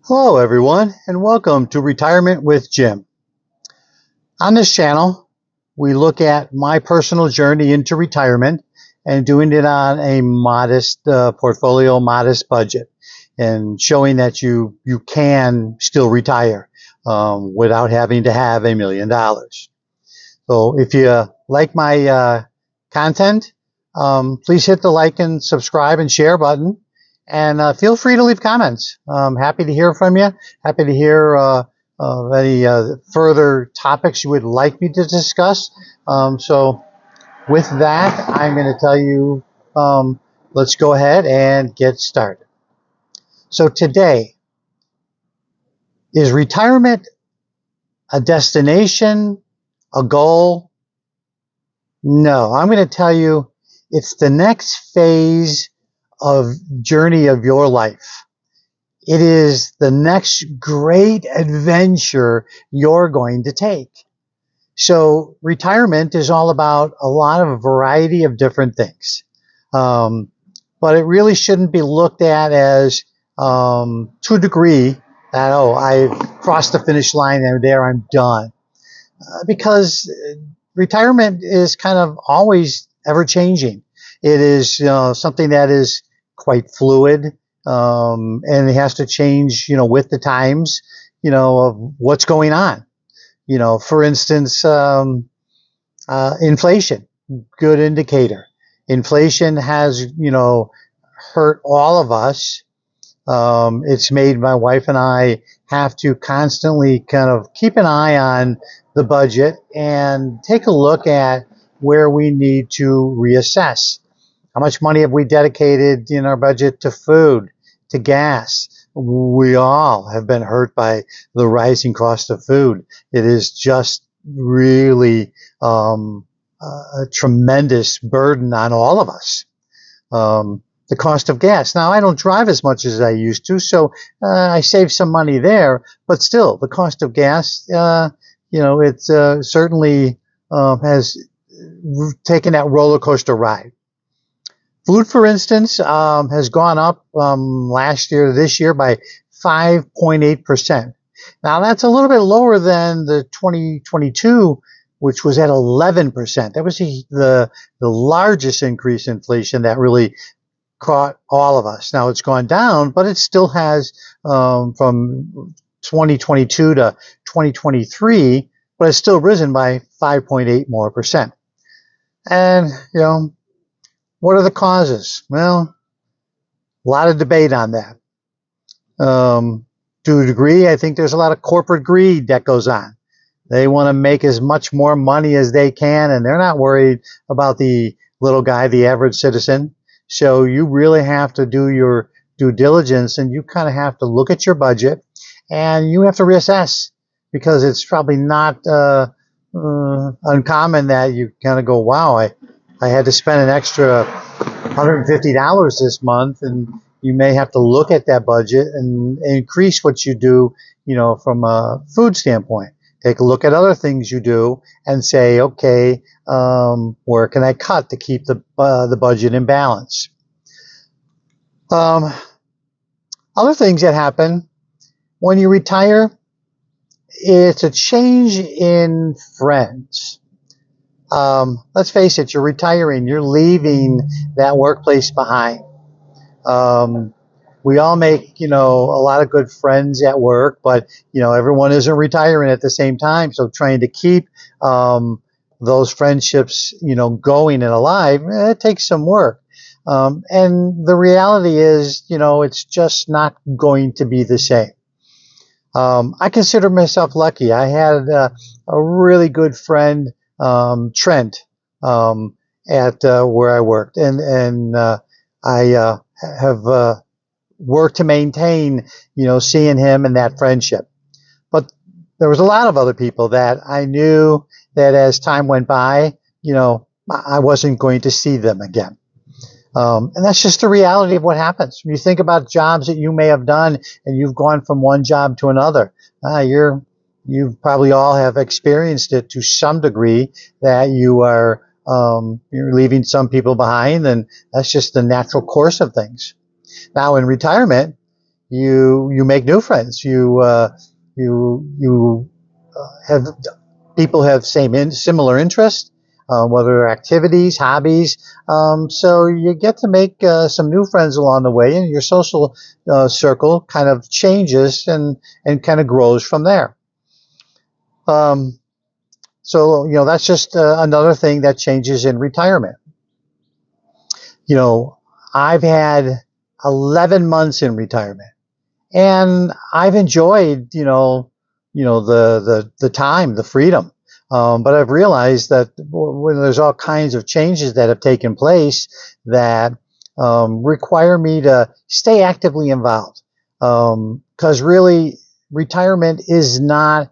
Hello, everyone, and welcome to Retirement with Jim. On this channel, we look at my personal journey into retirement and doing it on a modest portfolio, modest budget, and showing that you can still retire without having to have $1 million. So if you like my content, please hit the like and subscribe and share button. And feel free to leave comments. I'm happy to hear from you. Happy to hear any further topics you would like me to discuss. So with that, I'm going to tell you, let's go ahead and get started. So today, is retirement a destination, a goal? No, I'm going to tell you it's the next phase of journey of your life. It is the next great adventure you're going to take. So retirement is all about a lot of variety of different things. But it really shouldn't be looked at as to a degree that, oh, I've crossed the finish line and there I'm done. Because retirement is kind of always ever changing. It is something that is quite fluid, and it has to change, with the times, of what's going on. For instance, inflation, good indicator. Inflation has, hurt all of us. It's made my wife and I have to constantly kind of keep an eye on the budget and take a look at where we need to reassess. How much money have we dedicated in our budget to food, to gas? We all have been hurt by the rising cost of food. It is just really a tremendous burden on all of us. The cost of gas. Now, I don't drive as much as I used to, so I save some money there. But still, the cost of gas, it certainly has taken that roller coaster ride. Food, for instance, has gone up last year to this year by 5.8%. Now, that's a little bit lower than the 2022, which was at 11%. That was the largest increase in inflation that really caught all of us. Now, it's gone down, but it still has from 2022 to 2023, but it's still risen by 5.8 more percent. And, what are the causes? Well, a lot of debate on that. To a degree, I think there's a lot of corporate greed that goes on. They want to make as much more money as they can, and they're not worried about the little guy, the average citizen. So you really have to do your due diligence, and you kind of have to look at your budget, and you have to reassess, because it's probably not uncommon that you kind of go, wow, I had to spend an extra $150 this month, and you may have to look at that budget and increase what you do, from a food standpoint. Take a look at other things you do and say, okay, where can I cut to keep the budget in balance? Other things that happen when you retire, it's a change in friends. Let's face it, you're retiring, you're leaving that workplace behind. We all make, a lot of good friends at work, but, everyone isn't retiring at the same time. So trying to keep those friendships, going and alive, it takes some work. And the reality is, it's just not going to be the same. I consider myself lucky. I had a really good friend, Trent, at where I worked, and I have worked to maintain, seeing him and that friendship. But there was a lot of other people that I knew that as time went by, I wasn't going to see them again. And that's just the reality of what happens. When you think about jobs that you may have done and you've gone from one job to another, you probably all have experienced it to some degree, that you're leaving some people behind, and that's just the natural course of things. Now in retirement, you make new friends. You have people have similar interests, whether activities, hobbies. So you get to make some new friends along the way, and your social circle kind of changes and kind of grows from there. Um, so that's just another thing that changes in retirement. You know, I've had 11 months in retirement, and I've enjoyed the time, the freedom. But I've realized that when there's all kinds of changes that have taken place that require me to stay actively involved. Because really, retirement is not,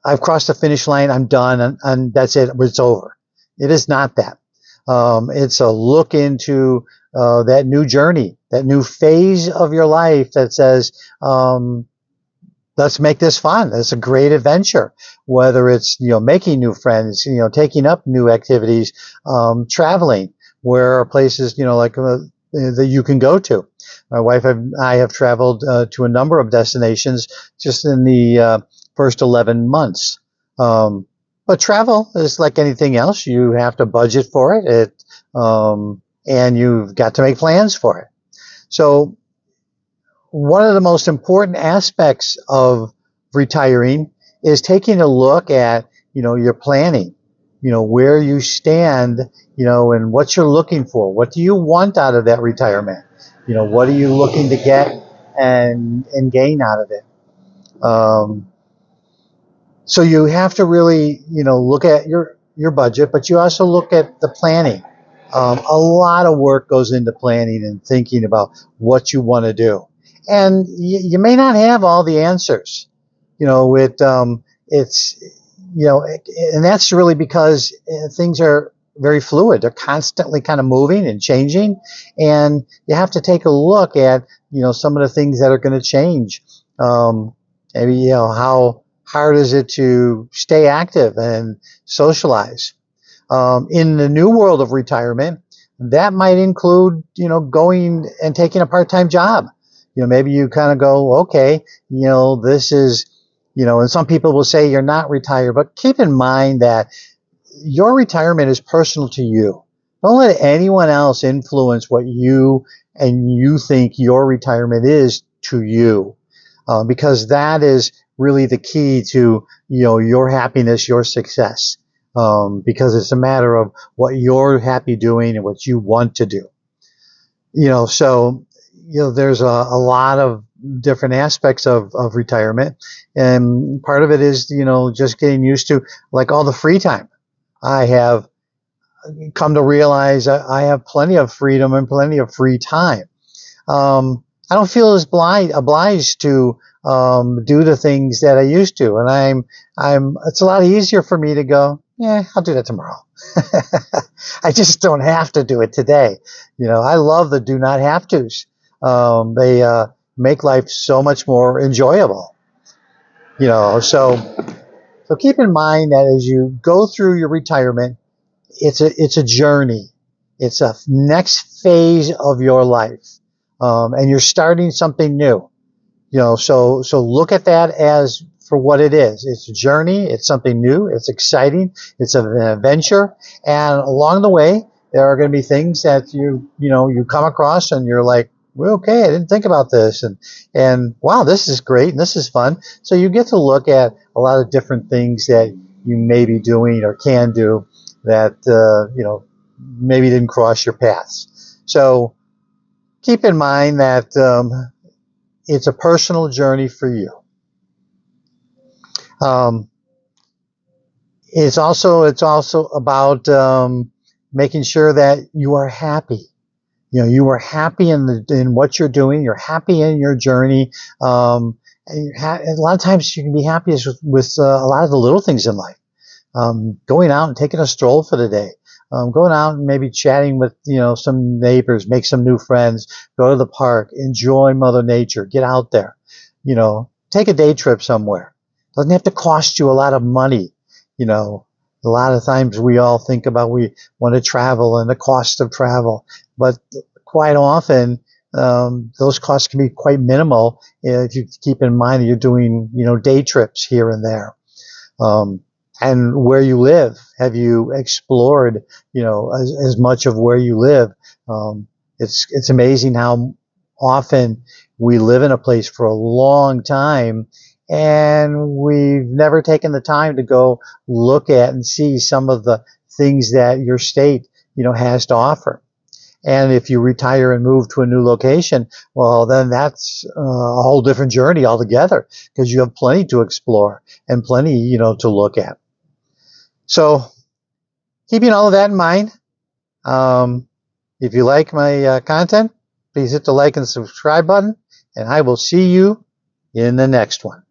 I've crossed the finish line, I'm done, and that's it, it's over. It is not that. It's a look into that new journey, that new phase of your life that says, let's make this fun. It's a great adventure, whether it's, making new friends, taking up new activities, traveling, where are places, that you can go to. My wife and I have traveled to a number of destinations just in the first 11 months. But travel is like anything else. You have to budget for it, and you've got to make plans for it. So one of the most important aspects of retiring is taking a look at, your planning, where you stand, and what you're looking for. What do you want out of that retirement? What are you looking to get and gain out of it? So you have to really, look at your budget, but you also look at the planning. A lot of work goes into planning and thinking about what you want to do. And you may not have all the answers. It's, and that's really because things are very fluid. They're constantly kind of moving and changing. And you have to take a look at, some of the things that are going to change. Maybe, how hard is it to stay active and socialize? In the new world of retirement, that might include, going and taking a part-time job. Maybe you kind of go, okay, this is, and some people will say you're not retired, but keep in mind that your retirement is personal to you. Don't let anyone else influence what you think your retirement is to you, because that is really the key to, your happiness, your success, because it's a matter of what you're happy doing and what you want to do. So, there's a lot of different aspects of retirement, and part of it is, just getting used to like all the free time. I have come to realize I have plenty of freedom and plenty of free time. I don't feel as obliged to do the things that I used to, and it's a lot easier for me to go, yeah, I'll do that tomorrow. I just don't have to do it today. I love the do not have tos. They make life so much more enjoyable. So keep in mind that as you go through your retirement, it's a journey. It's a next phase of your life, and you're starting something new. So look at that as for what it is. It's a journey. It's something new. It's exciting. It's an adventure. And along the way, there are going to be things that you come across and you're like, well, okay, I didn't think about this. And wow, this is great. And this is fun. So you get to look at a lot of different things that you may be doing or can do that, maybe didn't cross your paths. So keep in mind that, it's a personal journey for you. It's also about making sure that you are happy. You are happy in what you're doing. You're happy in your journey. And a lot of times you can be happiest with a lot of the little things in life. Going out and taking a stroll for the day. Going out and maybe chatting with, some neighbors, make some new friends, go to the park, enjoy Mother Nature, get out there, take a day trip somewhere. Doesn't have to cost you a lot of money. A lot of times we all think about we want to travel and the cost of travel, but quite often those costs can be quite minimal if you keep in mind that you're doing, day trips here and there. And where you live, have you explored, as much of where you live? It's amazing how often we live in a place for a long time and we've never taken the time to go look at and see some of the things that your state, has to offer. And if you retire and move to a new location, well, then that's a whole different journey altogether because you have plenty to explore and plenty, to look at. So keeping all of that in mind, if you like my content, please hit the like and subscribe button, and I will see you in the next one.